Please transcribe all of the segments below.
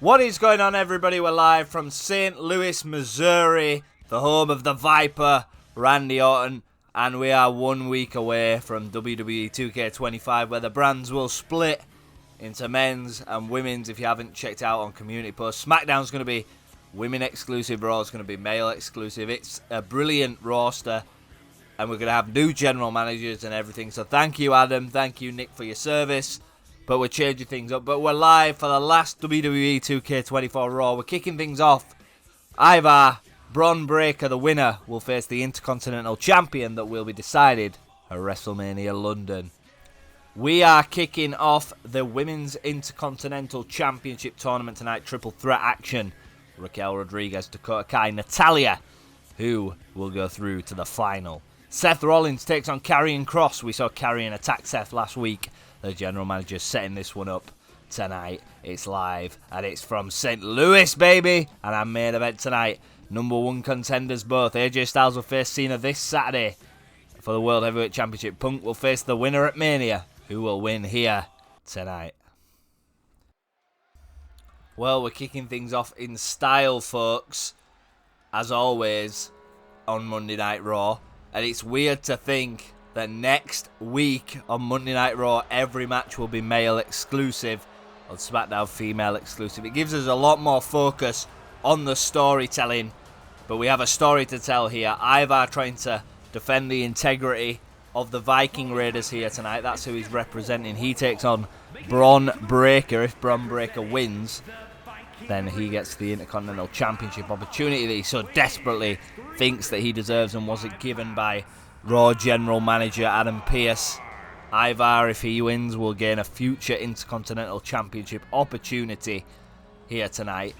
What is going on, everybody? We're live from St. Louis, Missouri, the home of the Viper, Randy Orton, and we are 1 week away from WWE 2K24, where the brands will split into men's and women's. If you haven't checked out on community posts, SmackDown's going to be women exclusive, Raw's going to be male exclusive. It's a brilliant roster, and we're going to have new general managers and everything. So thank you, Adam. Thank you, Nick, for your service. But we're changing things up. But we're live for the last WWE 2K24 Raw. We're kicking things off. Ivar, Bron Breakker, the winner, will face the Intercontinental Champion that will be decided at WrestleMania London. We are kicking off the Women's Intercontinental Championship tournament tonight. Triple threat action. Raquel, Rodriguez, Dakota, Kai, Natalya, who will go through to the final. Seth Rollins takes on Karrion Kross. We saw Karrion attack Seth last week. The general manager setting this one up tonight. It's live and it's from St. Louis, baby. And our main event tonight, #1 contenders both. AJ Styles will face Cena this Saturday for the World Heavyweight Championship. Punk will face the winner at Mania, who will win here tonight. Well, we're kicking things off in style, folks, as always, on Monday Night Raw. And it's weird to think that next week on Monday Night Raw, every match will be male exclusive, on SmackDown female exclusive. It gives us a lot more focus on the storytelling, but we have a story to tell here. Ivar trying to defend the integrity of the Viking Raiders here tonight. That's who he's representing. He takes on Bron Breakker. If Bron Breakker wins, then he gets the Intercontinental Championship opportunity that he so desperately thinks that he deserves and wasn't given by Raw General Manager Adam Pearce. Ivar, if he wins, will gain a future Intercontinental Championship opportunity here tonight.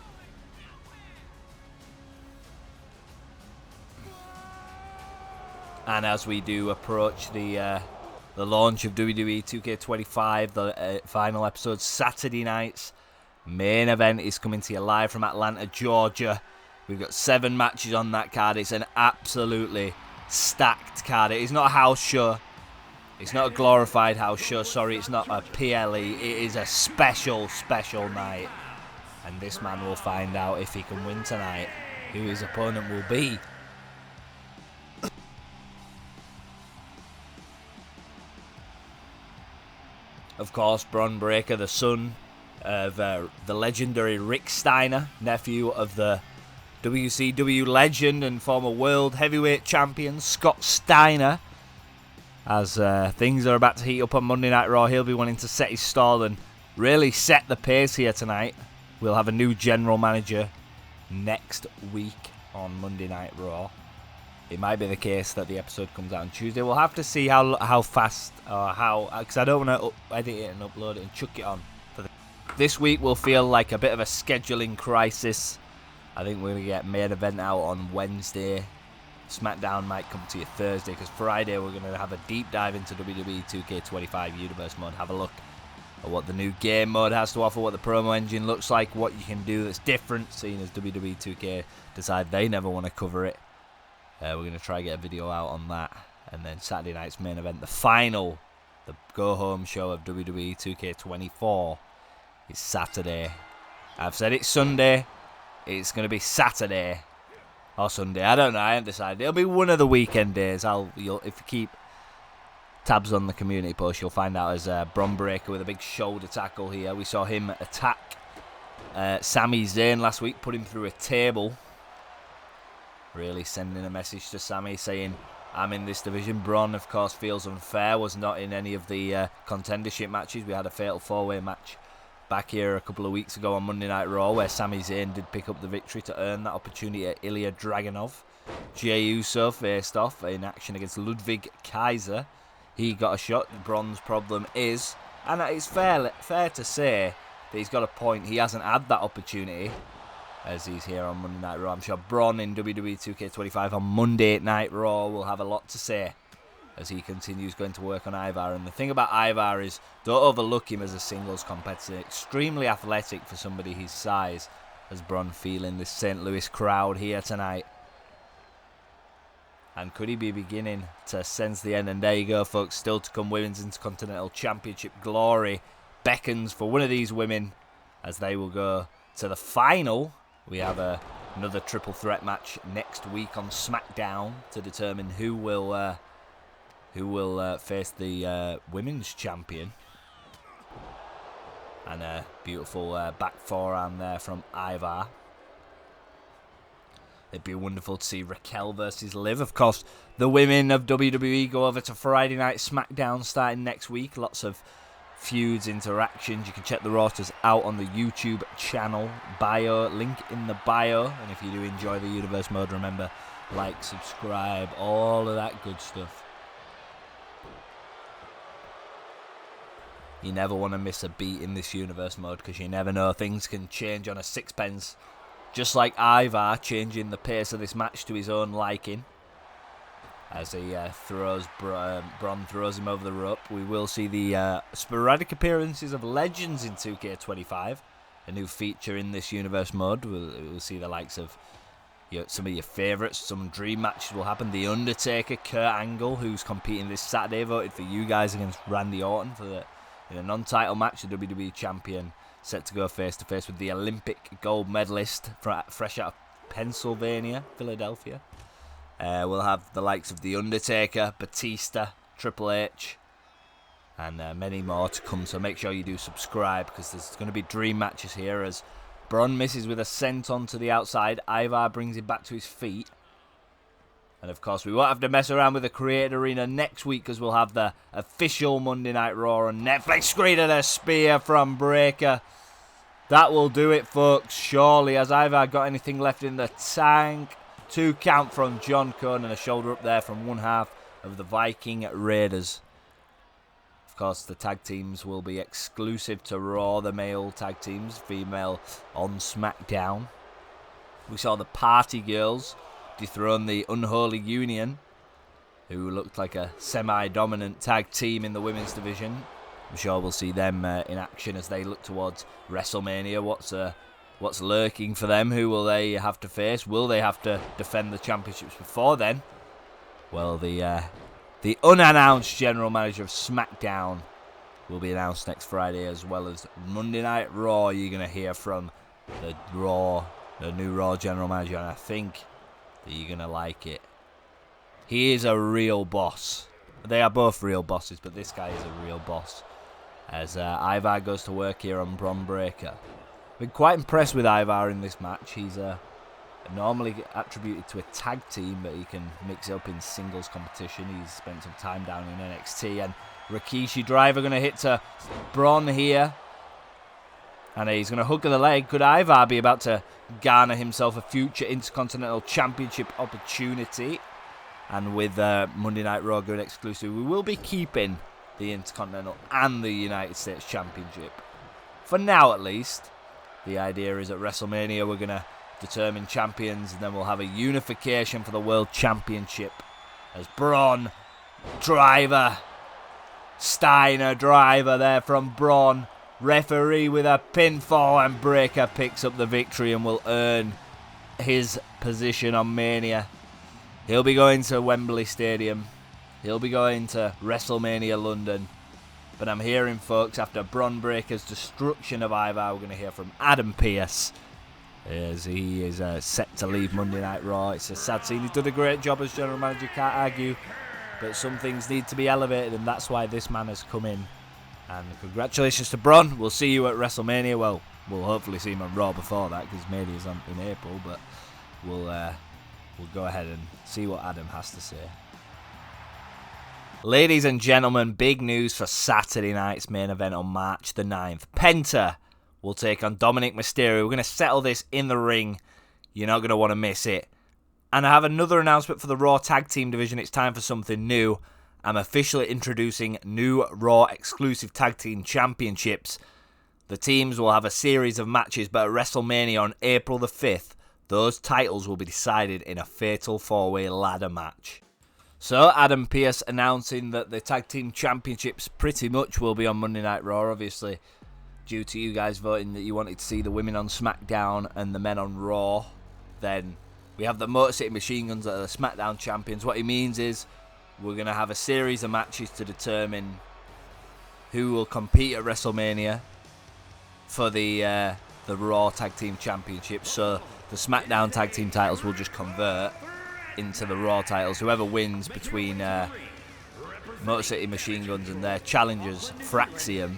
And as we do approach the launch of WWE 2K25, the final episode Saturday nights, main event is coming to you live from Atlanta, Georgia. We've got 7 matches on that card. It's an absolutely stacked card. It is not a house show. It's not a glorified house show. Sorry, it's not a PLE. It is a special night. And this man will find out if he can win tonight, who his opponent will be. Of course, Bron Breakker, the son of the legendary Rick Steiner, nephew of the WCW legend and former World Heavyweight Champion Scott Steiner. As things are about to heat up on Monday Night Raw, he'll be wanting to set his stall and really set the pace here tonight. We'll have a new general manager next week on Monday Night Raw. It might be the case that the episode comes out on Tuesday. We'll have to see how fast, or because I don't want to edit it and upload it and chuck it on. This week will feel like a bit of a scheduling crisis. I think we're going to get main event out on Wednesday. SmackDown might come to you Thursday, because Friday we're going to have a deep dive into WWE 2K25 Universe Mode. Have a look at what the new game mode has to offer, what the promo engine looks like, what you can do that's different, seeing as WWE 2K decide they never want to cover it. We're going to try and get a video out on that. And then Saturday night's main event, the final, the go-home show of WWE 2K24, is Saturday. I've said it's Sunday. It's going to be Saturday or Sunday. I don't know. I haven't decided. It'll be one of the weekend days. If you keep tabs on the community post, you'll find out as Bron Breakker with a big shoulder tackle here. We saw him attack Sami Zayn last week, put him through a table. Really sending a message to Sami saying, I'm in this division. Bron, of course, feels unfair. Was not in any of the contendership matches. We had a fatal 4-way match back here a couple of weeks ago on Monday Night Raw, where Sami Zayn did pick up the victory to earn that opportunity at Ilya Dragunov. Jey Uso faced off in action against Ludwig Kaiser. He got a shot. Bron's problem is, and it's fair to say that he's got a point, he hasn't had that opportunity as he's here on Monday Night Raw. I'm sure Bron in WWE 2K25 on Monday Night Raw will have a lot to say as he continues going to work on Ivar. And the thing about Ivar is, don't overlook him as a singles competitor. Extremely athletic for somebody his size, as Bron feeling this St. Louis crowd here tonight. And could he be beginning to sense the end? And there you go, folks. Still to come, Women's Intercontinental Championship glory beckons for one of these women as they will go to the final. We have another triple threat match next week on SmackDown to determine who will face the women's champion. And a beautiful back forearm there from Ivar. It'd be wonderful to see Raquel versus Liv. Of course, the women of WWE go over to Friday Night SmackDown starting next week. Lots of feuds, interactions. You can check the rosters out on the YouTube channel bio, link in the bio. And if you do enjoy the Universe mode, remember, like, subscribe, all of that good stuff. You never want to miss a beat in this Universe mode because you never know, things can change on a sixpence. Just like Ivar changing the pace of this match to his own liking. As he Bron throws him over the rope. We will see the sporadic appearances of legends in 2K25. A new feature in this Universe mode. We'll see the likes of some of your favourites. Some dream matches will happen. The Undertaker, Kurt Angle, who's competing this Saturday, voted for you guys against Randy Orton in a non-title match. The WWE Champion set to go face-to-face with the Olympic gold medalist fresh out of Pennsylvania, Philadelphia. We'll have the likes of The Undertaker, Batista, Triple H, and many more to come. So make sure you do subscribe because there's going to be dream matches here as Bron misses with a senton to the outside. Ivar brings him back to his feet. And of course, we won't have to mess around with the Creator Arena next week because we'll have the official Monday Night Raw on Netflix screen and a spear from Breakker. That will do it, folks, surely. Has Ivar got anything left in the tank? 2 count from John Cone and a shoulder up there from one half of the Viking Raiders. Of course, the tag teams will be exclusive to Raw, the male tag teams, female on SmackDown. We saw the Party Girls dethrone the Unholy Union, who looked like a semi-dominant tag team in the women's division. I'm sure we'll see them in action as they look towards WrestleMania. What's lurking for them? Who will they have to face? Will they have to defend the championships before then? Well, the unannounced general manager of SmackDown will be announced next Friday, as well as Monday Night Raw. You're going to hear from the new Raw general manager, and I think that you're going to like it. He is a real boss. They are both real bosses, but this guy is a real boss. As Ivar goes to work here on Bron Breakker. Been quite impressed with Ivar in this match. He's normally attributed to a tag team, but he can mix it up in singles competition. He's spent some time down in NXT. And Rikishi driver going to hit to Bron here. And he's going to hook the leg. Could Ivar be about to garner himself a future Intercontinental Championship opportunity? And with Monday Night Raw going exclusive, we will be keeping the Intercontinental and the United States Championship. For now, at least. The idea is at WrestleMania we're going to determine champions, and then we'll have a unification for the World Championship. As Bron, driver, Steiner, driver there from Bron. Referee with a pinfall, and Breakker picks up the victory and will earn his position on Mania. He'll be going to Wembley Stadium. He'll be going to WrestleMania London. But I'm hearing, folks, after Bron Breakker's destruction of Ivar, we're going to hear from Adam Pearce as he is set to leave Monday Night Raw. It's a sad scene. He's done a great job as general manager, can't argue. But some things need to be elevated, and that's why this man has come in. And congratulations to Bron. We'll see you at WrestleMania. Well, we'll hopefully see him on Raw before that because Mania's on in April. But we'll go ahead and see what Adam has to say. Ladies and gentlemen, big news for Saturday night's main event on March the 9th. Penta will take on Dominic Mysterio. We're going to settle this in the ring. You're not going to want to miss it. And I have another announcement for the Raw Tag Team division. It's time for something new. I'm officially introducing new Raw exclusive Tag Team Championships. The teams will have a series of matches, but at WrestleMania on April the 5th, those titles will be decided in a fatal 4-way ladder match. So, Adam Pearce announcing that the Tag Team Championships pretty much will be on Monday Night Raw, obviously, due to you guys voting that you wanted to see the women on SmackDown and the men on Raw. Then we have the Motor City Machine Guns that are the SmackDown champions. What he means is we're going to have a series of matches to determine who will compete at WrestleMania for the the Raw Tag Team Championship. So the SmackDown Tag Team titles will just convert into the Raw titles. Whoever wins between Motor City Machine Guns and their challengers, Fraxium,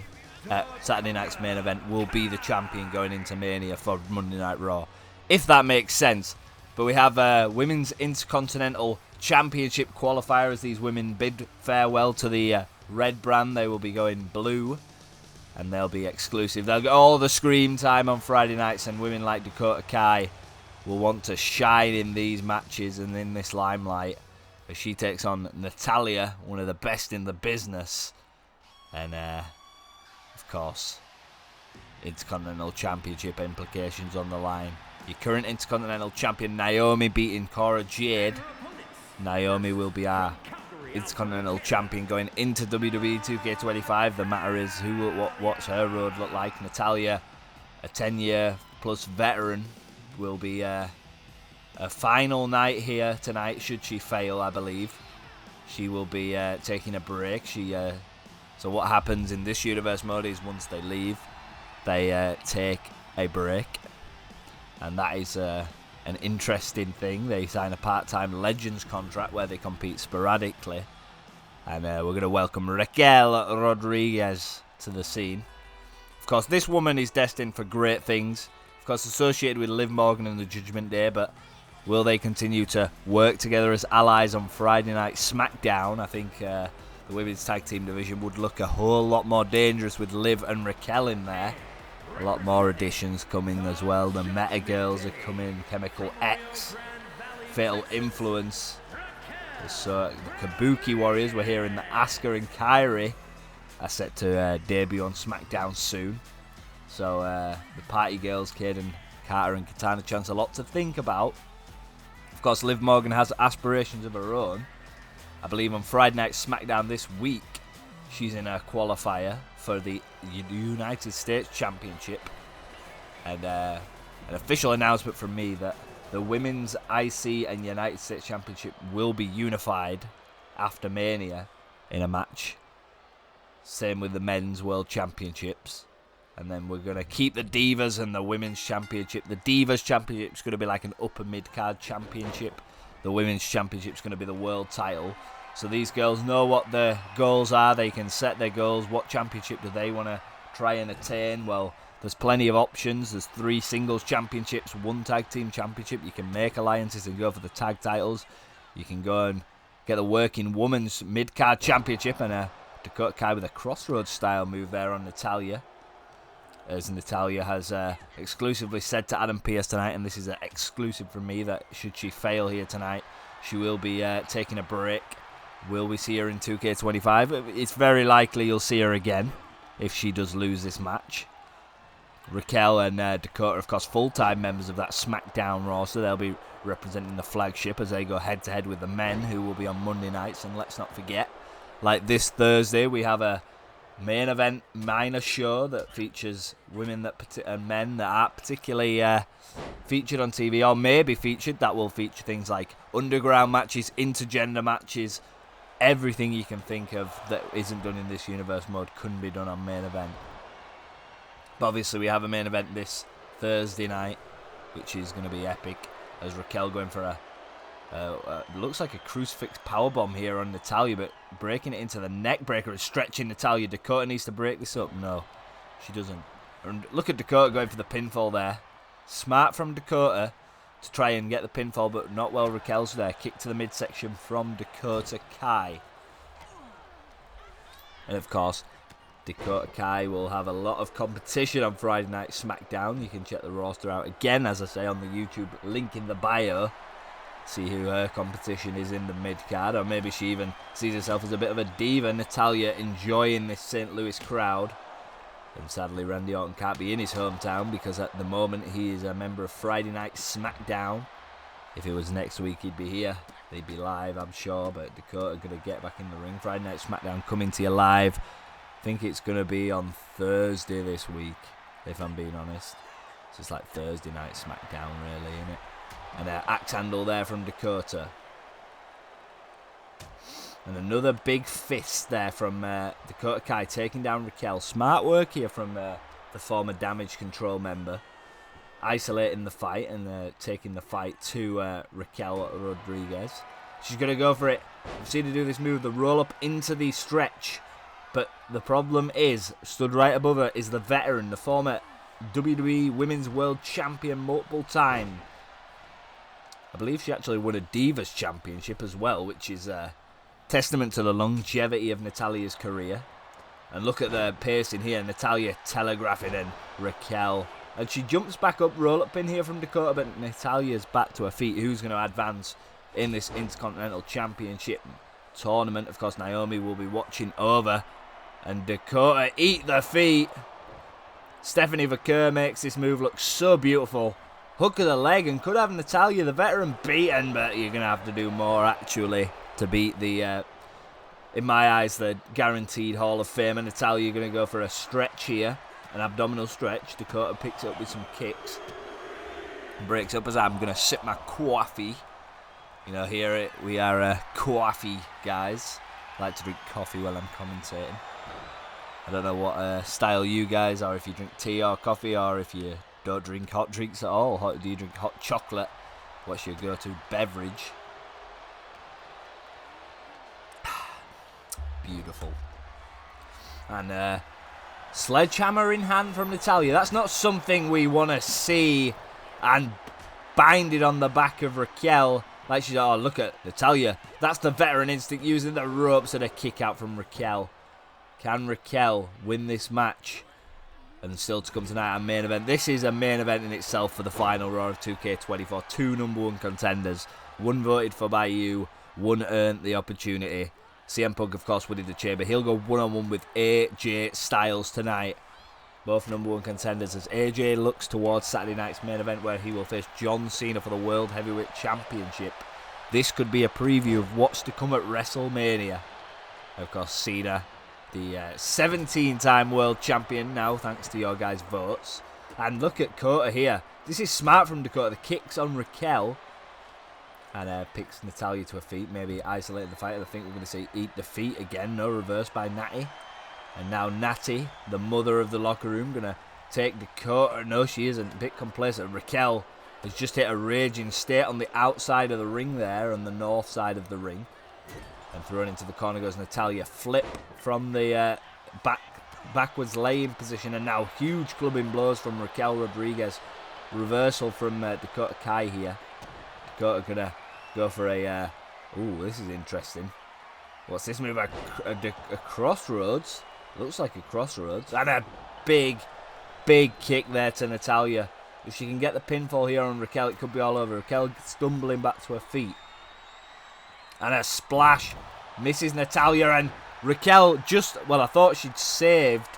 at Saturday night's main event, will be the champion going into Mania for Monday Night Raw. If that makes sense. But we have Women's Intercontinental Championship qualifier as these women bid farewell to the red brand. They will be going blue, and they'll be exclusive. They'll get all the scream time on Friday nights, and women like Dakota Kai will want to shine in these matches and in this limelight as she takes on Natalya, one of the best in the business. And, of course, Intercontinental Championship implications on the line. Your current Intercontinental Champion Naomi beating Cora Jade. Naomi will be our Intercontinental Champion going into WWE 2K25. The matter is, what's her road look like? Natalya, a 10-year plus veteran, will be a final night here tonight. Should she fail, I believe, she will be taking a break. So what happens in this universe mode is once they leave, they take a break, and that is an interesting thing. They sign a part-time Legends contract where they compete sporadically, and we're going to welcome Raquel Rodriguez to the scene. Of course, this woman is destined for great things, of course associated with Liv Morgan and the Judgment Day, but will they continue to work together as allies on Friday Night SmackDown? I think the Women's Tag Team division would look a whole lot more dangerous with Liv and Raquel in there. A lot more additions coming as well. The Meta Girls are coming. Chemical X, Fatal Influence. So the Kabuki Warriors, we're hearing that Asuka and Kairi are set to debut on SmackDown soon. So the Party Girls, Kaden Carter and Katana Chance, a lot to think about. Of course, Liv Morgan has aspirations of her own. I believe on Friday Night SmackDown this week, she's in a qualifier for the United States Championship. And an official announcement from me that the Women's IC and United States Championship will be unified after Mania in a match. Same with the Men's World Championships. And then we're going to keep the Divas and the Women's Championship. The Divas Championship is going to be like an upper mid-card championship. The Women's Championship is going to be the world title. So these girls know what their goals are. They can set their goals. What championship do they want to try and attain? Well, there's plenty of options. There's 3 singles championships, 1 tag team championship. You can make alliances and go for the tag titles. You can go and get the working women's mid-card championship, and a Dakota Kai with a crossroads style move there on Natalya. As Natalya has exclusively said to Adam Pearce tonight, and this is an exclusive from me, that should she fail here tonight, she will be taking a break. Will we see her in 2K25? It's very likely you'll see her again if she does lose this match. Raquel and Dakota, of course, full-time members of that SmackDown roster. They'll be representing the flagship as they go head-to-head with the men, who will be on Monday nights. And let's not forget, like this Thursday, we have a main event minor show that features women and men that aren't particularly featured on TV, or may be featured. That will feature things like underground matches, intergender matches. Everything you can think of that isn't done in this universe mode couldn't be done on main event. But obviously we have a main event this Thursday night, which is going to be epic, as Raquel going for a looks like a crucifix powerbomb here on Natalya, but breaking it into the neck breaker and stretching Natalya. Dakota needs to break this up. No, she doesn't. And look at Dakota going for the pinfall there. Smart from Dakota to try and get the pinfall, but not well. Raquel's there. Kick to the midsection from Dakota Kai. And of course, Dakota Kai will have a lot of competition on Friday Night SmackDown. You can check the roster out again, as I say, on the YouTube link in the bio. See who her competition is in the mid-card, or maybe she even sees herself as a bit of a diva. Natalya enjoying this St. Louis crowd. And sadly, Randy Orton can't be in his hometown because at the moment he is a member of Friday Night SmackDown. If it was next week, he'd be here. They'd be live, I'm sure, but Dakota going to get back in the ring. Friday Night SmackDown coming to you live. I think it's going to be on Thursday this week, if I'm being honest. So it's like Thursday Night SmackDown, really, isn't it? And an axe handle there from Dakota. And another big fist there from Dakota Kai taking down Raquel. Smart work here from the former Damage Control member. isolating the fight and taking the fight to Raquel Rodriguez. She's going to go for it. We've seen her do this move, the roll up into the stretch. But the problem is, stood right above her is the veteran, the former WWE Women's World Champion multiple time. I believe she actually won a Divas Championship as well, which is a testament to the longevity of Natalya's career. And look at the pacing here, Natalya telegraphing and Raquel. And she jumps back up, roll up pin here from Dakota, but Natalya's back to her feet. Who's going to advance in this Intercontinental Championship tournament? Of course, Naomi will be watching over. And Dakota eat the feet. Stephanie Vaquer makes this move look so beautiful. Hook of the leg and could have Natalya, the veteran, beaten, but you're going to have to do more actually to beat the, in my eyes, the guaranteed Hall of Famer. Natalya going to go for a stretch here, an abdominal stretch. Dakota picks it up with some kicks. Breaks up as I'm going to sip my coffee. You know, here we are coffee guys. I like to drink coffee while I'm commentating. I don't know what style you guys are, if you drink tea or coffee, or if you don't drink hot drinks at all. Do you drink hot chocolate? What's your go-to beverage? Beautiful. And sledgehammer in hand from Natalya. That's not something we want to see. And bind it on the back of Raquel. Like she's, oh, look at Natalya. That's the veteran instinct, using the ropes and a kick out from Raquel. Can Raquel win this match? And still to come tonight, our main event. This is a main event in itself for the final Raw of 2K24. Two #1 contenders. One voted for by you. One earned the opportunity. CM Punk, of course, winning the chamber. He'll go one-on-one with AJ Styles tonight. Both #1 contenders as AJ looks towards Saturday night's main event, where he will face John Cena for the World Heavyweight Championship. This could be a preview of what's to come at WrestleMania. Of course, Cena, the 17-time world champion now, thanks to your guys' votes. And look at Dakota here. This is smart from Dakota. The kicks on Raquel. And picks Natalya to her feet, maybe isolating the fight. I think we're going to see eat the feet again. No reverse by Natty. And now Natty, the mother of the locker room, going to take Dakota. No, she isn't. A bit complacent. Raquel has just hit a raging state on the outside of the ring there, on the north side of the ring. And thrown into the corner goes Natalya. Flip from the backwards laying position. And now huge clubbing blows from Raquel Rodriguez. Reversal from Dakota Kai here. Dakota going to go for a... ooh, this is interesting. What's this move? A crossroads? Looks like a crossroads. And a big kick there to Natalya. If she can get the pinfall here on Raquel, it could be all over. Raquel stumbling back to her feet. And a splash. Misses Natalya, and Raquel just... well, I thought she'd saved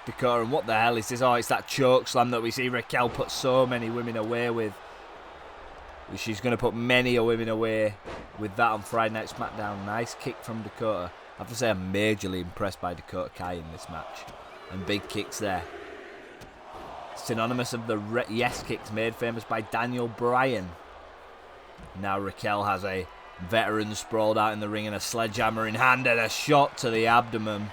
Dakota. And what the hell is this? Oh, it's that choke slam that we see Raquel put so many women away with. She's going to put many women away with that on Friday Night SmackDown. Nice kick from Dakota. I have to say I'm majorly impressed by Dakota Kai in this match. And big kicks there. Synonymous of the yes kicks made famous by Daniel Bryan. Now Raquel has a veteran sprawled out in the ring and a sledgehammer in hand and a shot to the abdomen.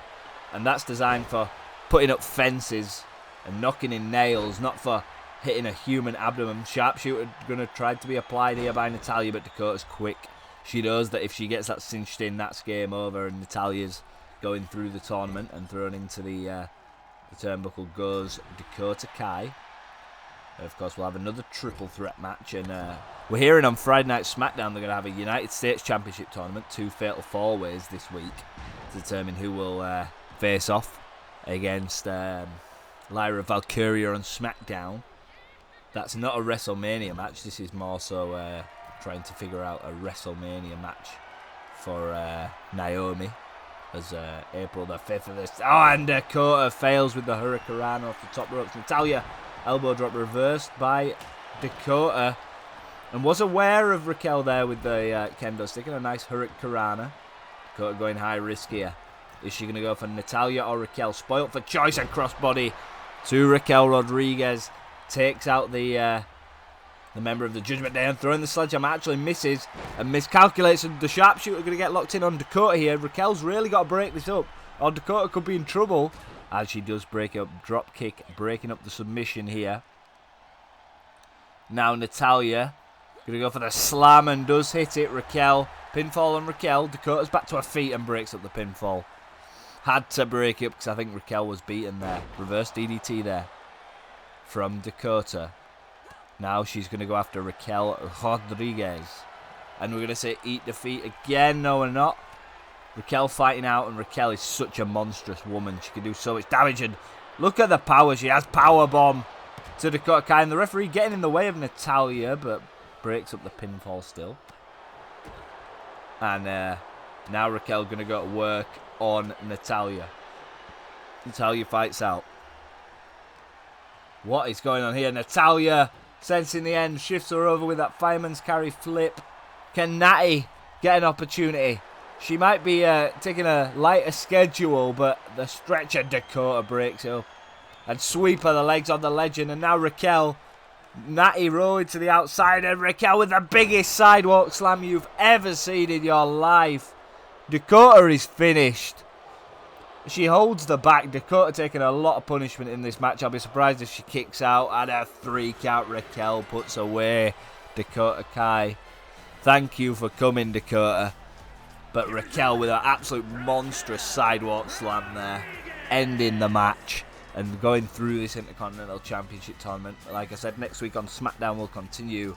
And that's designed for putting up fences and knocking in nails, not for hitting a human abdomen. Sharpshooter going to try to be applied here by Natalya, but Dakota's quick. She knows that if she gets that cinched in, that's game over, and Natalya's going through the tournament and thrown into the turnbuckle goes Dakota Kai. And of course, we'll have another triple threat match, and we're hearing on Friday Night SmackDown they're going to have a United States Championship tournament, 2 fatal 4-ways this week, to determine who will face off against Lyra Valkyria on SmackDown. That's not a WrestleMania match. This is more so trying to figure out a WrestleMania match for Naomi, as April the 5th of this. Oh, and Dakota fails with the Hurricanrana off the top ropes. Natalya, elbow drop reversed by Dakota. And was aware of Raquel there with the kendo stick, and a nice Hurricanrana. Dakota going high risk here. Is she going to go for Natalya or Raquel? Spoilt for choice, and crossbody to Raquel Rodriguez. Takes out the member of the Judgment Day, and throwing the sledgehammer actually misses and miscalculates. And the sharpshooter going to get locked in on Dakota here. Raquel's really got to break this up, or Dakota could be in trouble. As she does break up, drop kick, breaking up the submission here. Now Natalya going to go for the slam and does hit it. Raquel, pinfall on Raquel. Dakota's back to her feet and breaks up the pinfall. Had to break it because I think Raquel was beaten there. Reverse DDT there from Dakota. Now she's going to go after Raquel Rodriguez. And we're going to say eat defeat again. No, we're not. Raquel fighting out, and Raquel is such a monstrous woman. She can do so much damage, and look at the power. She has powerbomb to Dakota Kai, and the referee getting in the way of Natalya, but breaks up the pinfall still. And now Raquel going to go to work on Natalya. Natalya fights out. What is going on here? Natalya, sensing the end, shifts her over with that fireman's carry flip. Can Natty get an opportunity? She might be taking a lighter schedule, but the stretcher Dakota breaks up. And sweep of the legs on the legend. And now Raquel, Natty rolling to the outside. And Raquel with the biggest sidewalk slam you've ever seen in your life. Dakota is finished. She holds the back. Dakota taking a lot of punishment in this match. I'll be surprised if she kicks out. And a 3 count Raquel puts away Dakota Kai. Thank you for coming, Dakota. But Raquel with an absolute monstrous sidewalk slam there, ending the match and going through this Intercontinental Championship tournament. Like I said, next week on SmackDown we'll continue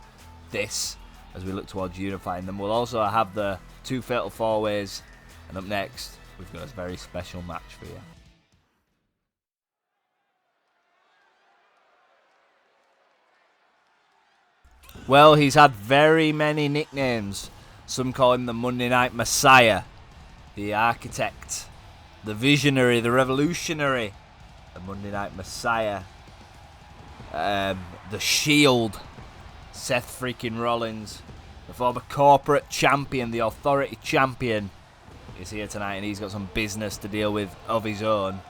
this as we look towards unifying them. We'll also have the 2 Fatal 4-Ways, and up next we've got a very special match for you. Well, he's had very many nicknames. Some call him the Monday Night Messiah, the Architect, the Visionary, the Revolutionary, the Monday Night Messiah, the Shield, Seth freaking Rollins, the former corporate champion, the authority champion, is here tonight, and he's got some business to deal with of his own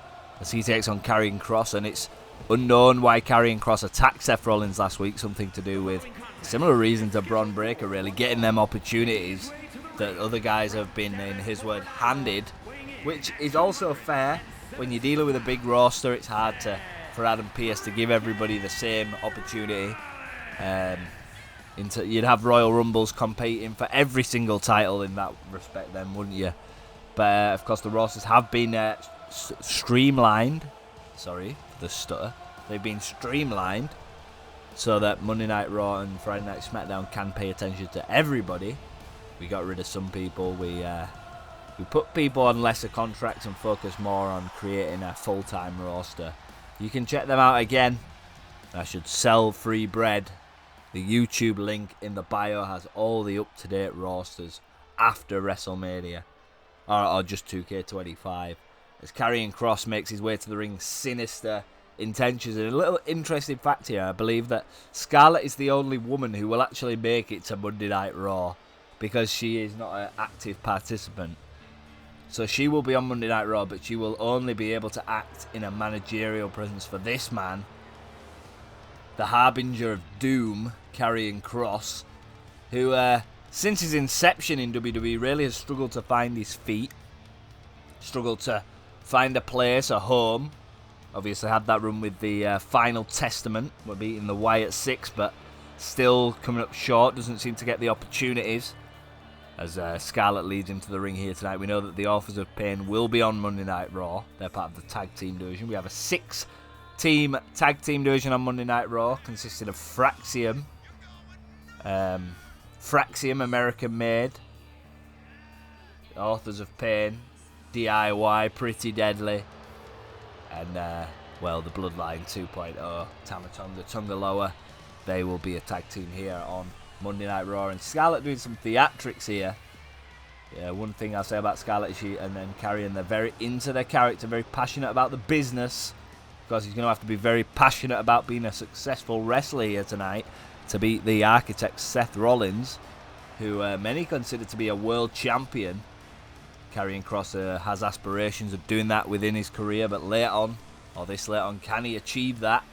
as he takes on Karrion Kross, and it's unknown why Karrion Kross attacked Seth Rollins last week, something to do with similar reason to Bron Breakker, really, getting them opportunities that other guys have been, in his word, handed, which is also fair. When you're dealing with a big roster, it's hard for Adam Pearce to give everybody the same opportunity. You'd have Royal Rumbles competing for every single title in that respect then, wouldn't you? But, of course, the rosters have been streamlined. Sorry for the stutter. They've been streamlined so that Monday Night Raw and Friday Night SmackDown can pay attention to everybody. We got rid of some people. We put people on lesser contracts and focus more on creating a full-time roster. You can check them out again. I should sell free bread. The YouTube link in the bio has all the up-to-date rosters after WrestleMania, or just 2K25. As Karrion Kross makes his way to the ring, sinister intentions. And a little interesting fact here, I believe that Scarlett is the only woman who will actually make it to Monday Night Raw because she is not an active participant. So she will be on Monday Night Raw, but she will only be able to act in a managerial presence for this man, the harbinger of doom, Karrion Kross, who since his inception in WWE really has struggled to find his feet, struggled to find a place, a home. Obviously had that run with the Final Testament. We're beating the Wyatt 6, but still coming up short. Doesn't seem to get the opportunities. As Scarlett leads him to the ring here tonight. We know that the Authors of Pain will be on Monday Night Raw. They're part of the tag team division. We have a 6-team tag team division on Monday Night Raw, consisting of Fraxium, American Made, Authors of Pain, DIY, Pretty Deadly, and well, the Bloodline 2.0, Tamatonga, Tungaloa. They will be a tag team here on Monday Night Raw, and Scarlett doing some theatrics here. Yeah, one thing I'll say about Scarlett is she and then Karrion, they're very into their character, very passionate about the business. Because he's going to have to be very passionate about being a successful wrestler here tonight to beat the Architect Seth Rollins, who many consider to be a world champion. Karrion Kross has aspirations of doing that within his career, but later on, or this late on, can he achieve that?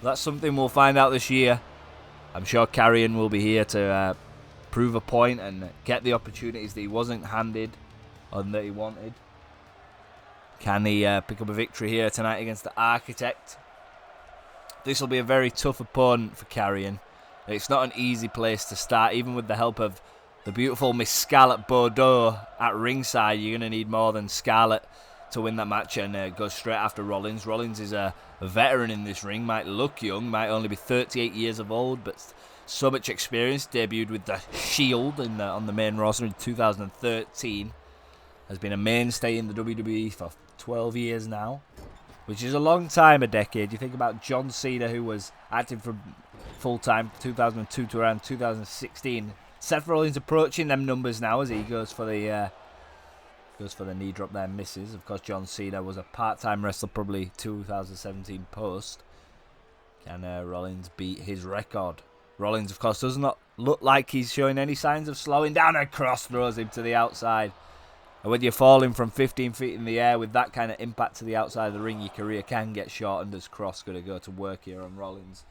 That's something we'll find out this year. I'm sure Karrion will be here to prove a point and get the opportunities that he wasn't handed and that he wanted. Can he pick up a victory here tonight against the Architect? This will be a very tough opponent for Karrion. It's not an easy place to start, even with the help of the beautiful Miss Scarlett Bordeaux at ringside. You're going to need more than Scarlett to win that match and go straight after Rollins. Rollins is a veteran in this ring, might look young, might only be 38 years of old, but so much experience. Debuted with the Shield on the main roster in 2013. Has been a mainstay in the WWE for 12 years now, which is a long time, a decade. You think about John Cena, who was active from full-time 2002 to around 2016. Seth Rollins approaching them numbers now as he goes for the knee drop there and misses. Of course, John Cena was a part-time wrestler, probably 2017 post. Can Rollins beat his record? Rollins, of course, does not look like he's showing any signs of slowing down. And Kross throws him to the outside. And when you're falling from 15 feet in the air with that kind of impact to the outside of the ring, your career can get shortened as Kross going to go to work here on Rollins.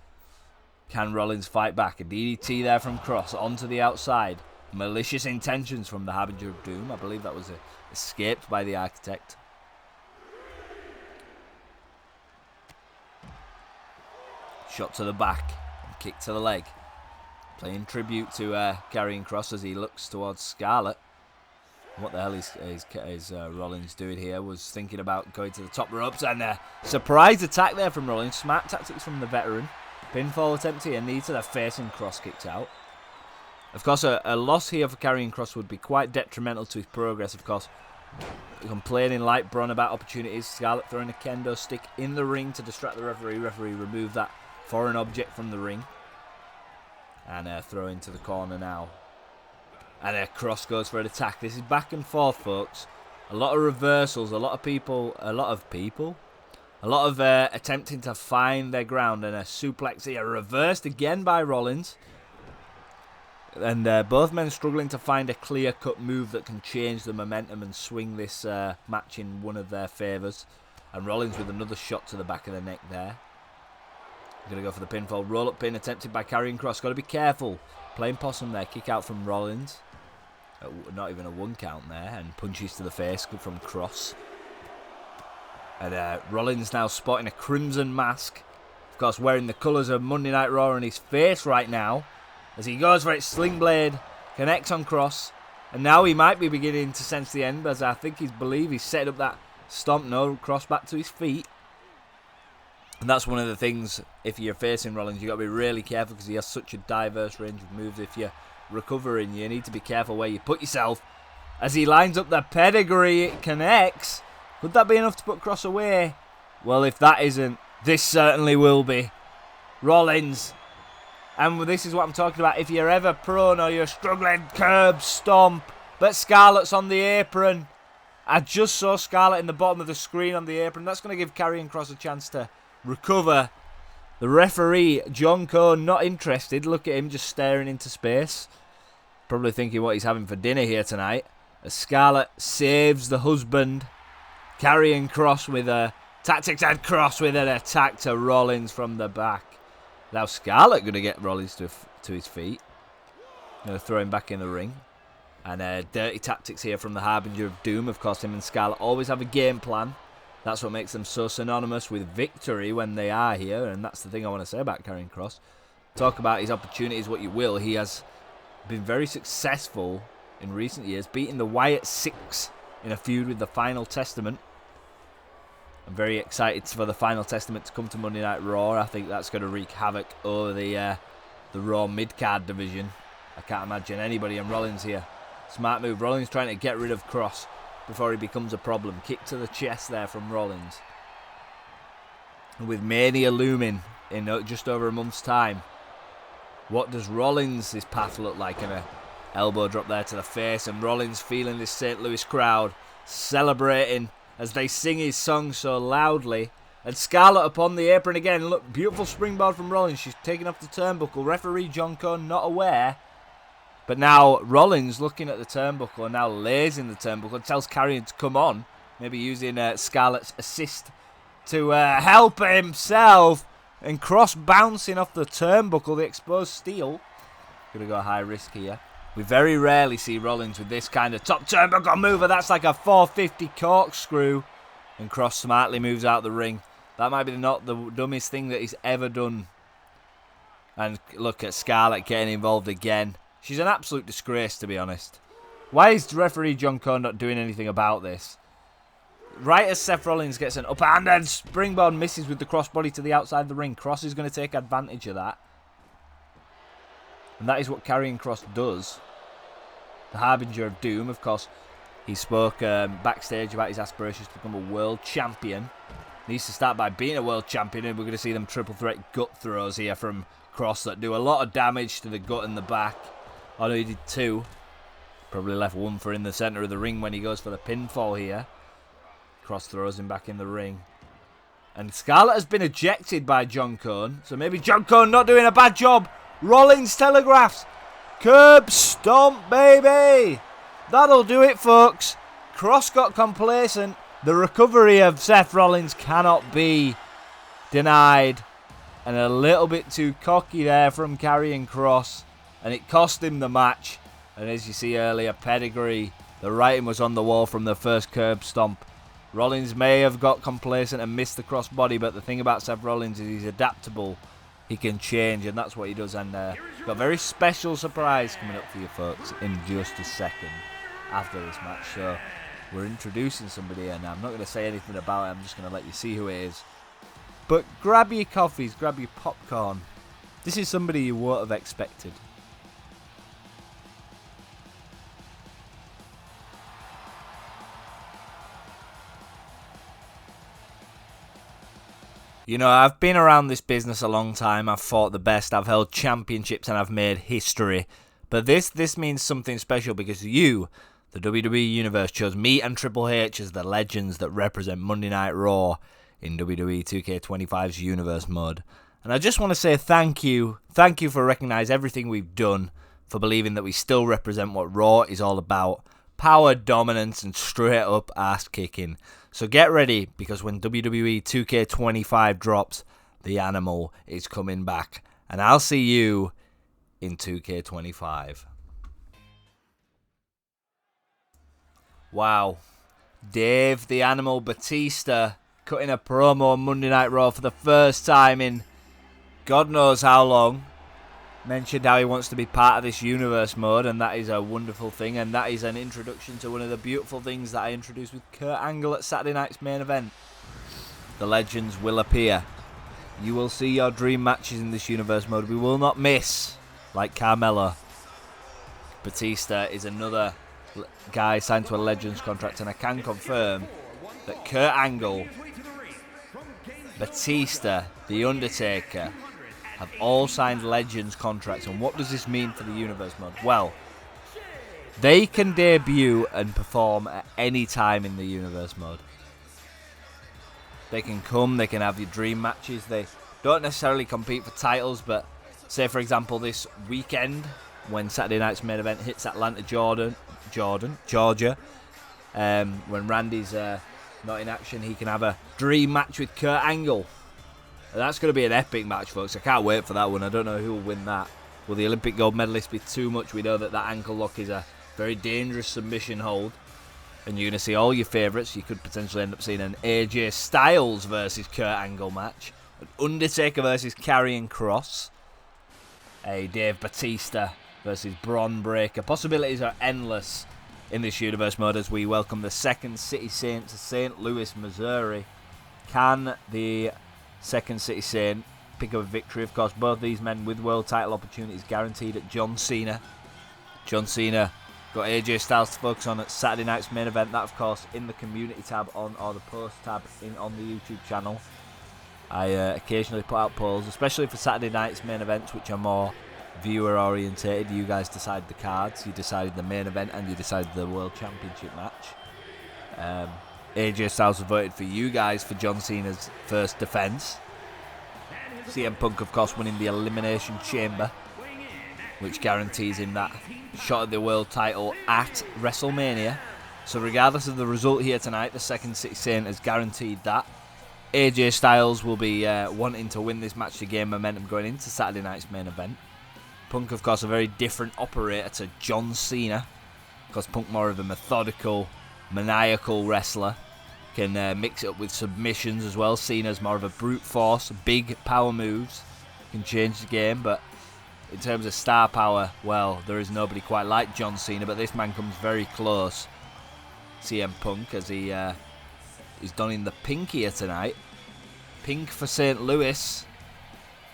Can Rollins fight back? A DDT there from Kross onto the outside. Malicious intentions from the Harbinger of Doom. I believe that was escaped by the Architect. Shot to the back and kick to the leg. Playing tribute to Karrion Kross as he looks towards Scarlett. What the hell is Rollins doing here? Was thinking about going to the top ropes, and a surprise attack there from Rollins. Smart tactics from the veteran. Pinfall attempt here, knee to the face, and Kross kicks out. Of course, a loss here for Karrion Kross would be quite detrimental to his progress. Of course, complaining like Bron about opportunities. Scarlett throwing a kendo stick in the ring to distract the referee. Referee removed that foreign object from the ring. And throw into the corner now. And Kross goes for an attack. This is back and forth, folks. A lot of reversals, a lot of attempting to find their ground, and a suplex here reversed again by Rollins. And both men struggling to find a clear-cut move that can change the momentum and swing this match in one of their favours. And Rollins with another shot to the back of the neck there. Going to go for the pinfall. Roll-up pin attempted by Karrion Kross. Got to be careful. Playing possum there. Kick out from Rollins. Not even a one count there. And punches to the face from Kross. And Rollins now sporting a crimson mask. Of course, wearing the colours of Monday Night Raw on his face right now. As he goes for it, Sling Blade. Connects on Kross. And now he might be beginning to sense the end. As I think he's set up that stomp. No, Kross back to his feet. And that's one of the things, if you're facing Rollins, you've got to be really careful because he has such a diverse range of moves. If you're recovering, you need to be careful where you put yourself. As he lines up the pedigree, it connects. Could that be enough to put Kross away? Well, if that isn't, this certainly will be. Rollins. And this is what I'm talking about. If you're ever prone or you're struggling, curb stomp. But Scarlett's on the apron. I just saw Scarlett in the bottom of the screen on the apron. That's going to give Karrion Kross a chance to recover. The referee, John Cone, not interested. Look at him just staring into space. Probably thinking what he's having for dinner here tonight. As Scarlett saves the husband. Karrion Kross with a tactics, and Kross with an attack to Rollins from the back. Now Scarlett going to get Rollins to his feet. Going to throw him back in the ring. And dirty tactics here from the Harbinger of Doom. Of course, him and Scarlett always have a game plan. That's what makes them so synonymous with victory when they are here. And that's the thing I want to say about Karrion Kross. Talk about his opportunities what you will. He has been very successful in recent years, beating the Wyatt Six in a feud with the Final Testament. I'm very excited for the Final Testament to come to Monday Night Raw. I think that's going to wreak havoc over the Raw mid-card division. I can't imagine anybody and Rollins here. Smart move. Rollins trying to get rid of Kross before he becomes a problem. Kick to the chest there from Rollins. And with Mania looming in just over a month's time, what does Rollins' path look like? And a elbow drop there to the face, and Rollins feeling this St. Louis crowd celebrating as they sing his song so loudly. And Scarlett upon the apron again. Look, beautiful springboard from Rollins. She's taking off the turnbuckle. Referee John Cone not aware. But now Rollins looking at the turnbuckle and now lays in the turnbuckle and tells Karrion to come on. Maybe using Scarlett's assist to help himself. And Kross bouncing off the turnbuckle, the exposed steel. Going to go high risk here. We very rarely see Rollins with this kind of top turnbuckle mover. That's like a 450 corkscrew. And Kross smartly moves out the ring. That might be not the dumbest thing that he's ever done. And look at Scarlett getting involved again. She's an absolute disgrace, to be honest. Why is referee John Cone not doing anything about this? Right as Seth Rollins gets an upper hand and Springboard misses with the crossbody to the outside of the ring. Kross is going to take advantage of that. And that is what Karrion Kross does. The harbinger of doom, of course. He spoke backstage about his aspirations to become a world champion. Needs to start by being a world champion, and we're going to see them triple threat gut throws here from Kross that do a lot of damage to the gut and the back. Oh no, he did 2. Probably left 1 for in the centre of the ring when he goes for the pinfall here. Kross throws him back in the ring. And Scarlett has been ejected by John Cone, so maybe John Cone not doing a bad job. Rollins telegraphs. Curb stomp, baby. That'll do it, folks. Kross got complacent. The recovery of Seth Rollins cannot be denied. And a little bit too cocky there from Karrion Kross. And it cost him the match. And as you see earlier, pedigree. The writing was on the wall from the first curb stomp. Rollins may have got complacent and missed the crossbody, but the thing about Seth Rollins is he's adaptable. He can change, and that's what he does. And got a very special surprise coming up for you folks in just a second after this match. So we're introducing somebody here now. I'm not going to say anything about it. I'm just going to let you see who it is. But grab your coffees, grab your popcorn. This is somebody you won't have expected. You know, I've been around this business a long time. I've fought the best. I've held championships and I've made history. But this means something special because you, the WWE Universe, chose me and Triple H as the legends that represent Monday Night Raw in WWE 2K25's Universe mode. And I just want to say thank you. Thank you for recognizing everything we've done, for believing that we still represent what Raw is all about. Power, dominance, and straight up ass kicking. So get ready, because when WWE 2K25 drops, the animal is coming back. And I'll see you in 2K25. Wow. Dave the Animal Batista cutting a promo on Monday Night Raw for the first time in God knows how long. Mentioned how he wants to be part of this universe mode, and that is a wonderful thing, and that is an introduction to one of the beautiful things that I introduced with Kurt Angle at Saturday night's main event. The legends will appear. You will see your dream matches in this universe mode. We will not miss, like Carmella. Batista is another guy signed to a Legends contract, and I can confirm that Kurt Angle, Batista, The Undertaker, have all signed Legends contracts. And what does this mean for the universe mode? Well, they can debut and perform at any time in the universe mode. They can come, they can have your dream matches. They don't necessarily compete for titles, but say for example this weekend when Saturday night's main event hits Atlanta, Georgia, when Randy's not in action, he can have a dream match with Kurt Angle. That's going to be an epic match, folks. I can't wait for that one. I don't know who will win that. Will the Olympic gold medalist be too much? We know that ankle lock is a very dangerous submission hold. And you're going to see all your favourites. You could potentially end up seeing an AJ Styles versus Kurt Angle match. An Undertaker versus Karrion Kross. A Dave Batista versus Bron Breakker. Possibilities are endless in this universe mode as we welcome the Second City Saint to St. Louis, Missouri. Can the Second City Saint pick up a victory? Of course, both these men with world title opportunities guaranteed at John Cena. John Cena got AJ Styles to focus on at Saturday night's main event. That, of course, in the community tab or the post tab on the YouTube channel. I occasionally put out polls, especially for Saturday night's main events, which are more viewer orientated. You guys decide the cards, you decided the main event, and you decided the World Championship match. AJ Styles voted for you guys for John Cena's first defense. CM Punk, of course, winning the Elimination Chamber, which guarantees him that shot at the world title at WrestleMania. So regardless of the result here tonight, the Second City Saint has guaranteed that. AJ Styles will be wanting to win this match to gain momentum going into Saturday night's main event. Punk, of course, a very different operator to John Cena, because Punk more of a methodical, maniacal wrestler. Can mix it up with submissions as well. Cena's more of a brute force, big power moves. can change the game, but in terms of star power, well, there is nobody quite like John Cena, but this man comes very close. CM Punk, as he's donning the pink here tonight. Pink for St. Louis,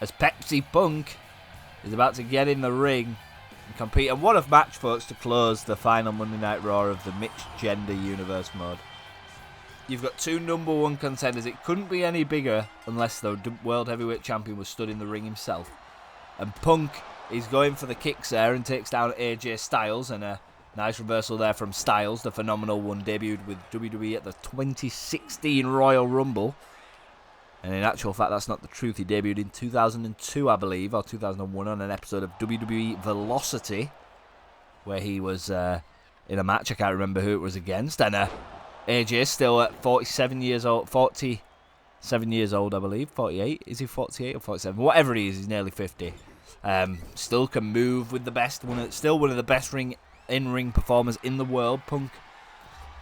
as Pepsi Punk is about to get in the ring and compete. And what a match, folks, to close the final Monday Night Raw of the mixed gender universe mode. You've got two number one contenders. It couldn't be any bigger unless the World Heavyweight Champion was stood in the ring himself. And Punk is going for the kicks there and takes down AJ Styles. And a nice reversal there from Styles. The phenomenal one debuted with WWE at the 2016 Royal Rumble. And in actual fact, that's not the truth. He debuted in 2002, I believe, or 2001 on an episode of WWE Velocity, where he was in a match. I can't remember who it was against. And AJ still at 47 years old, 47 years old, I believe. 48? Is he 48 or 47? Whatever he is, he's nearly 50. Still can move with the best. Still one of the best in-ring performers in the world. Punk,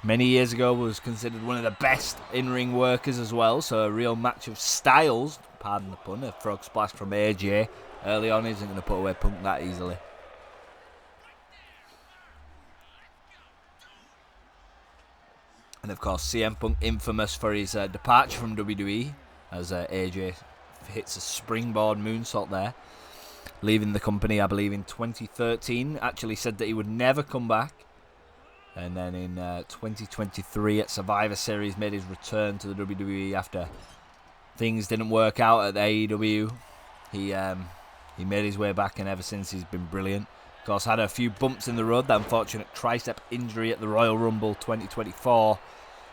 many years ago, was considered one of the best in-ring workers as well. So a real match of styles. Pardon the pun. A frog splash from AJ early on isn't going to put away Punk that easily. And of course, CM Punk infamous for his departure from WWE, as AJ hits a springboard moonsault there, leaving the company, I believe, in 2013. Actually said that he would never come back. And then in 2023 at Survivor Series made his return to the WWE after things didn't work out at the AEW. He made his way back, and ever since he's been brilliant. Of course, had a few bumps in the road. The unfortunate tricep injury at the Royal Rumble 2024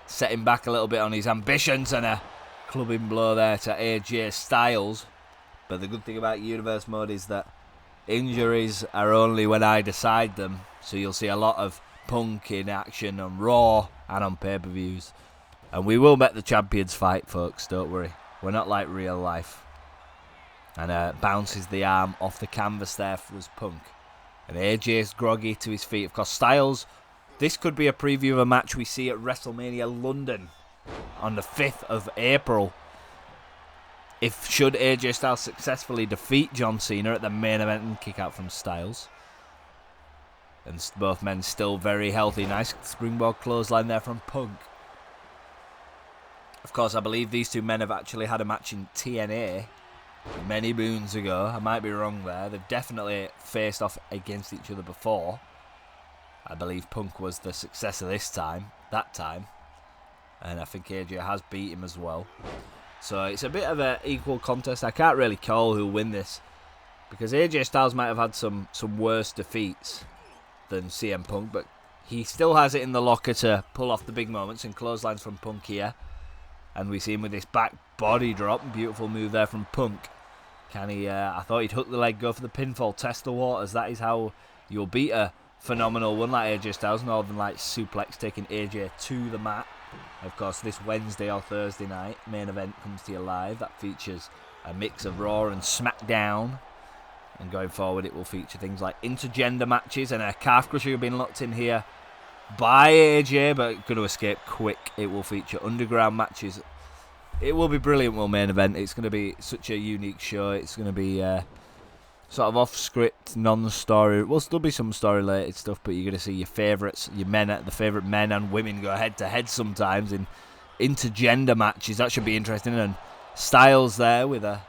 set him back a little bit on his ambitions, and a clubbing blow there to AJ Styles. But the good thing about Universe Mode is that injuries are only when I decide them. So you'll see a lot of Punk in action on Raw and on pay-per-views. And we will bet the champions fight, folks, don't worry. We're not like real life. And bounces the arm off the canvas there for his Punk. And AJ's groggy to his feet. Of course, Styles, this could be a preview of a match we see at WrestleMania London on the 5th of April. Should AJ Styles successfully defeat John Cena at the main event and kick out from Styles. And both men still very healthy. Nice springboard clothesline there from Punk. Of course, I believe these two men have actually had a match in TNA many moons ago. I might be wrong there. They've definitely faced off against each other before. I believe Punk was the successor that time. And I think AJ has beat him as well. So it's a bit of an equal contest. I can't really call who'll win this, because AJ Styles might have had some worse defeats than CM Punk, but he still has it in the locker to pull off the big moments, and clotheslines from Punk here. And we see him with this back body drop. Beautiful move there from Punk. Can he? I thought he'd hook the leg, go for the pinfall, test the waters. That is how you'll beat a phenomenal one like AJ Styles. Northern Lights suplex, taking AJ to the mat. Of course, this Wednesday or Thursday night, main event comes to you live. That features a mix of Raw and SmackDown. And going forward, it will feature things like intergender matches and a calf crusher being locked in here by AJ, but going to escape quick. It will feature underground matches. It will be brilliant, main event. It's going to be such a unique show. It's going to be sort of off-script, non-story. Will still be some story-related stuff, but you're going to see your favourites, the favourite men and women go head-to-head sometimes in intergender matches. That should be interesting. And Styles there with a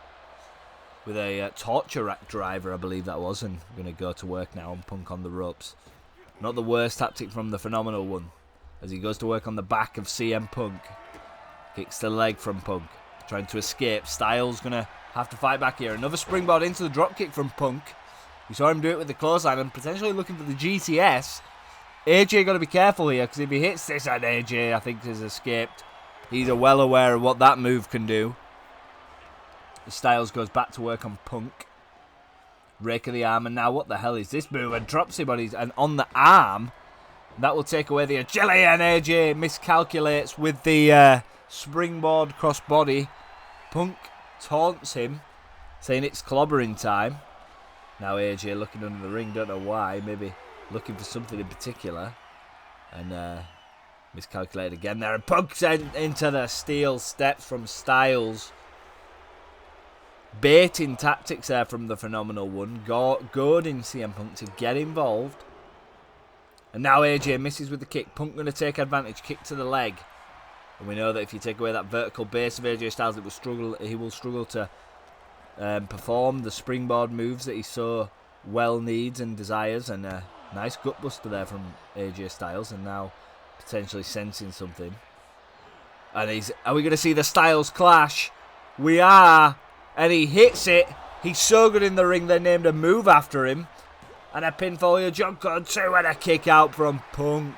torture rack driver, I believe that was, and we're going to go to work now and Punk on the ropes. Not the worst tactic from the phenomenal one, as he goes to work on the back of CM Punk. Kicks the leg from Punk, trying to escape. Styles going to have to fight back here. Another springboard into the dropkick from Punk. We saw him do it with the clothesline and potentially looking for the GTS. AJ got to be careful here, because if he hits this, and AJ, I think, has escaped. He's well aware of what that move can do. Styles goes back to work on Punk. Rake of the arm, and now what the hell is this move? And drops him on the arm. That will take away the agility, and AJ miscalculates with the springboard crossbody. Punk taunts him, saying it's clobbering time. Now AJ looking under the ring, don't know why, maybe looking for something in particular. And miscalculated again there, and Punk into the steel steps from Styles. baiting tactics there from the Phenomenal One, goading CM Punk to get involved. And now AJ misses with the kick. Punk going to take advantage, kick to the leg. And we know that if you take away that vertical base of AJ Styles, he will struggle to perform the springboard moves that he so well needs and desires. And a nice gutbuster there from AJ Styles, and now potentially sensing something. And are we going to see the Styles clash? We are. And he hits it. He's so good in the ring, they named a move after him. And a pinfall here, John Code 2, and a kick out from Punk.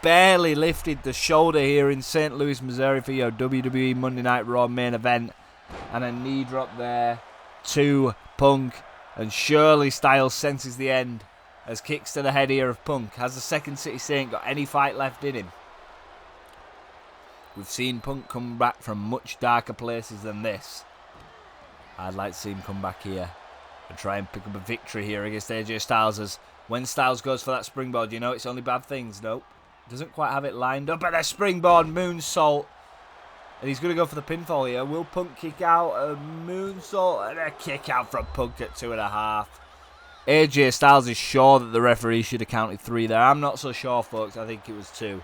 Barely lifted the shoulder here in St. Louis, Missouri for your WWE Monday Night Raw main event. And a knee drop there to Punk. And surely Styles senses the end as kicks to the head here of Punk. Has the Second City Saint got any fight left in him? We've seen Punk come back from much darker places than this. I'd like to see him come back here and try and pick up a victory here against AJ Styles. As when Styles goes for that springboard, you know it's only bad things. Nope. Doesn't quite have it lined up. And a springboard moonsault. And he's going to go for the pinfall here. Will Punk kick out? A moonsault and a kick out from Punk at 2.5. AJ Styles is sure that the referee should have counted 3 there. I'm not so sure, folks. I think it was 2.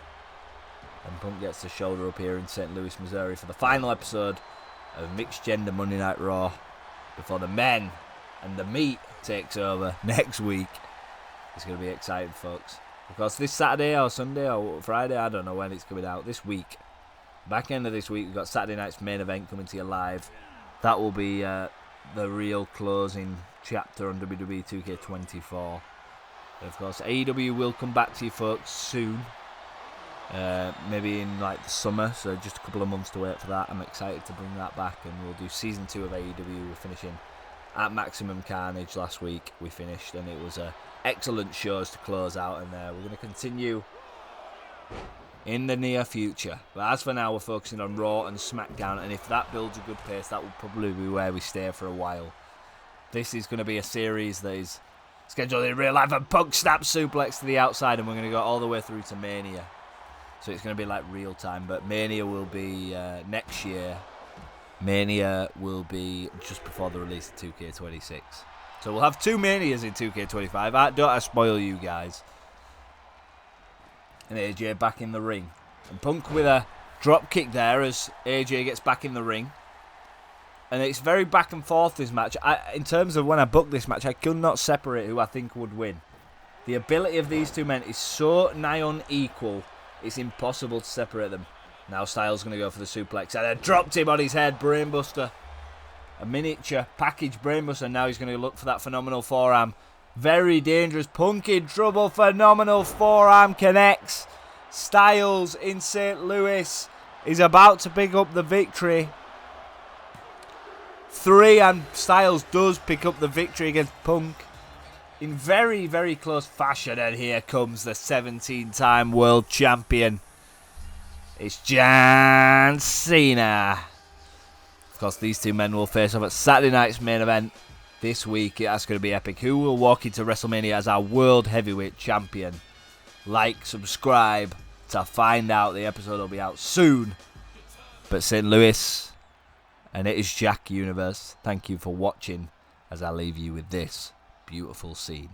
And Punk gets the shoulder up here in St. Louis, Missouri for the final episode of Mixed Gender Monday Night Raw before the men and the meat takes over next week. It's going to be exciting, folks. Of course, this Saturday or Sunday or Friday, I don't know when it's coming out, this week. Back end of this week, we've got Saturday night's main event coming to you live. That will be the real closing chapter on WWE 2K24. And of course, AEW will come back to you folks soon. Maybe in like the summer, so just a couple of months to wait for that. I'm excited to bring that back, and we'll do season 2 of AEW. We're finishing at Maximum Carnage last week. We finished, and it was excellent shows to close out, and we're going to continue in the near future. But as for now, we're focusing on Raw and SmackDown, and if that builds a good pace, that will probably be where we stay for a while. This is going to be a series that is scheduled in real life, and Punk snaps suplex to the outside, and we're going to go all the way through to Mania. So it's going to be like real time, but Mania will be next year. Mania will be just before the release of 2K26. So we'll have 2 Manias in 2K25. Don't I spoil you guys. And AJ back in the ring. And Punk with a drop kick there as AJ gets back in the ring. And it's very back and forth, this match. In terms of when I booked this match, I could not separate who I think would win. The ability of these 2 men is so nigh unequal. It's impossible to separate them. Now Styles going to go for the suplex. And I dropped him on his head. Brainbuster. A miniature package brainbuster. Now he's going to look for that phenomenal forearm. Very dangerous. Punk in trouble. Phenomenal forearm connects. Styles in St. Louis is about to pick up the victory. 3, and Styles does pick up the victory against Punk in very, very close fashion. And here comes the 17-time world champion. It's John Cena. Of course, these 2 men will face off at Saturday night's main event this week. That's going to be epic. Who will walk into WrestleMania as our world heavyweight champion? Like, subscribe to find out. The episode will be out soon. But St. Louis, and it is Jack Universe. Thank you for watching as I leave you with this beautiful scene.